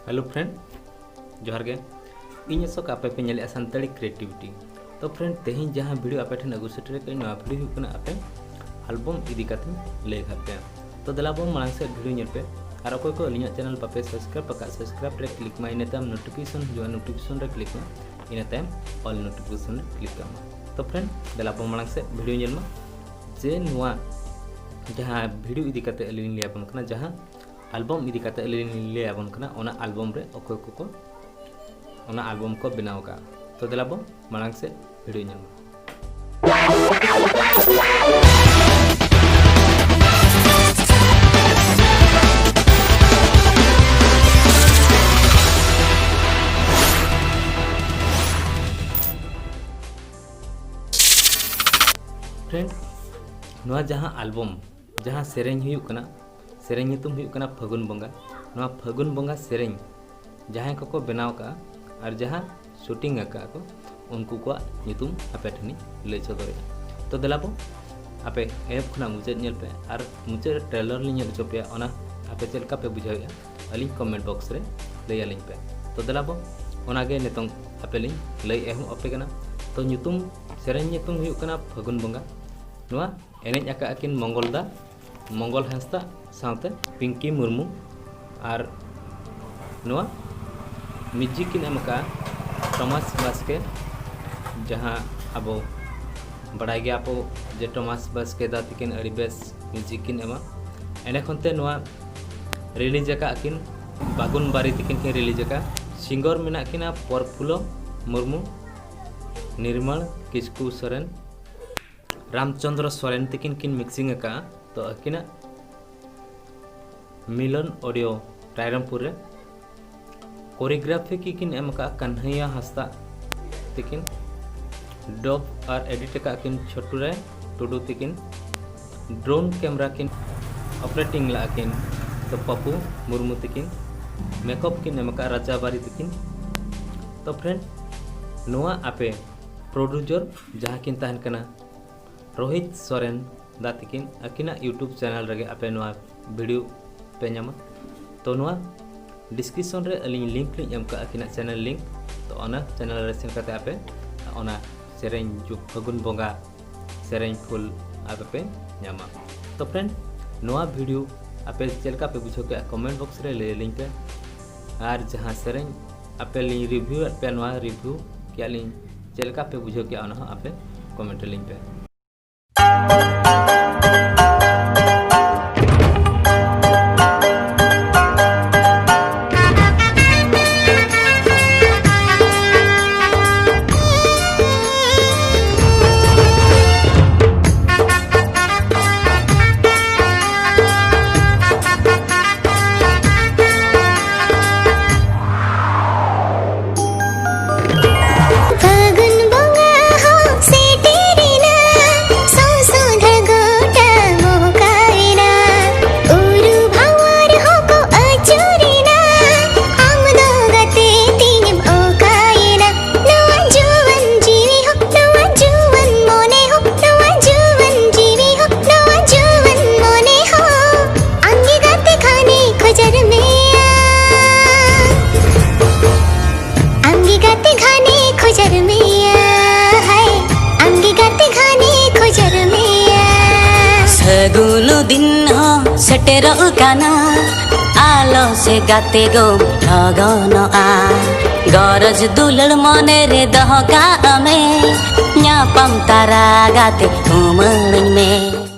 Hello friend जोहार गे इन अशोक आपे पे नेले सानताड़ी क्रिएटिविटी। तो फ्रेंड तेहिं जहां वीडियो आपे ठेन अगु सेटर के नवा वीडियो हुकना आपे एल्बम इदी काते ले खाते। तो दला बो मांग से वीडियो नेल पे और अकोय को अलिया चैनल पापे सब्सक्राइब रे क्लिक मा इनेताम नोटिफिकेशन जो नोटिफिकेशन रे क्लिक मा इनेताम ऑल नोटिफिकेशन रे क्लिक मा। तो फ्रेंड दला बो मांग से वीडियो नेल मा जे नुआ जहां वीडियो इदी काते अलिन ले आपन कना जहां एल्बम इदी काते अलिन ले आपन कना ओना एल्बम रे अकोय को ओना एल्बम को बनाव का। तो दला बो मांग से वीडियो नेल फ्रेंड नवा जहां एल्बम जहां सेरेंग हुयुक कना सेरेंग नितुम हुयुक कना फागुन बंगा। नवा फागुन बंगा सेरेंग जहां को बनाव का और जहां शूटिंग का को उनको को नितुम आपे ठनी लय सदरे। तो दलाबो आपे एप खना मुचे नेल पे और मुचे ट्रेलर li नेल चोपे ओना आपे चलका पे बुझाया अली कमेंट बॉक्स रे लय आलिन पे। तो दलाबो ओना गे नितों आपे लिन लय एहु आपे कना। तो नितुम सेरेंग नितुम हुयुक कना फागुन बंगा। नवा एनेज आका अकिन मंगल हांसदा साथे पिंकी मुर्मू और नवा म्यूजिक किन एमका टॉमस बास्के जहां अबो बड़ाई गया आपो जे टॉमस बास्के दा तिकिन अड़ी बेस म्यूजिक किन एमा एने खनते नवा रिलीज आका अकिन बागुन बारी तिकिन के रिलीज आका सिंगर मेना किना परफुलो मुर्मू निर्मल किस्कू सोरेन रामचंद्र सोरेन तिकिन किन मिक्सिंग का। तो अकिना मिलन ऑडियो रायरमपुर रे कोरियोग्राफी की किन एमका कन्हैया हांसदा तिकिन डब और एडिट का किन छोटू रे टुडू तिकिन ड्रोन कैमरा किन ऑपरेटिंग ला किन तो पप्पू मुर्मू तिकिन मेकअप किन एमका राजाबारी तिकिन। तो फ्रेंड नोआ आपे प्रोड्यूसर जहां किन तहन कना रोहित सोरेन दा तिकिन अकिना यूट्यूब चैनल रे आपे नोआ वीडियो पे नामा। तो नोआ डिस्क्रिप्शन रे अलिंग लिंक लिंक एम का अकिना चैनल लिंक। तो ओना चैनल रे सेन करते आपे ओना सेरेंग जो फागुन बंगा सेरेंग फुल आपे नामा। तो फ्रेंड नोआ वीडियो आपे चलका पे बुझो के कमेंट बॉक्स रे ले लिंक पे और जहां सेरेंग आपे लिंक रिव्यू पे नोआ रिव्यू क्या लिंक चलका पे बुझो के ओना आपे कमेंट लिंक पे। सगुनो दिन सेटेरो काना आलो से गाते गो लगनो आ गरज दुलड़ मने रे दहका में न्यापम तारा गाते घुमण में।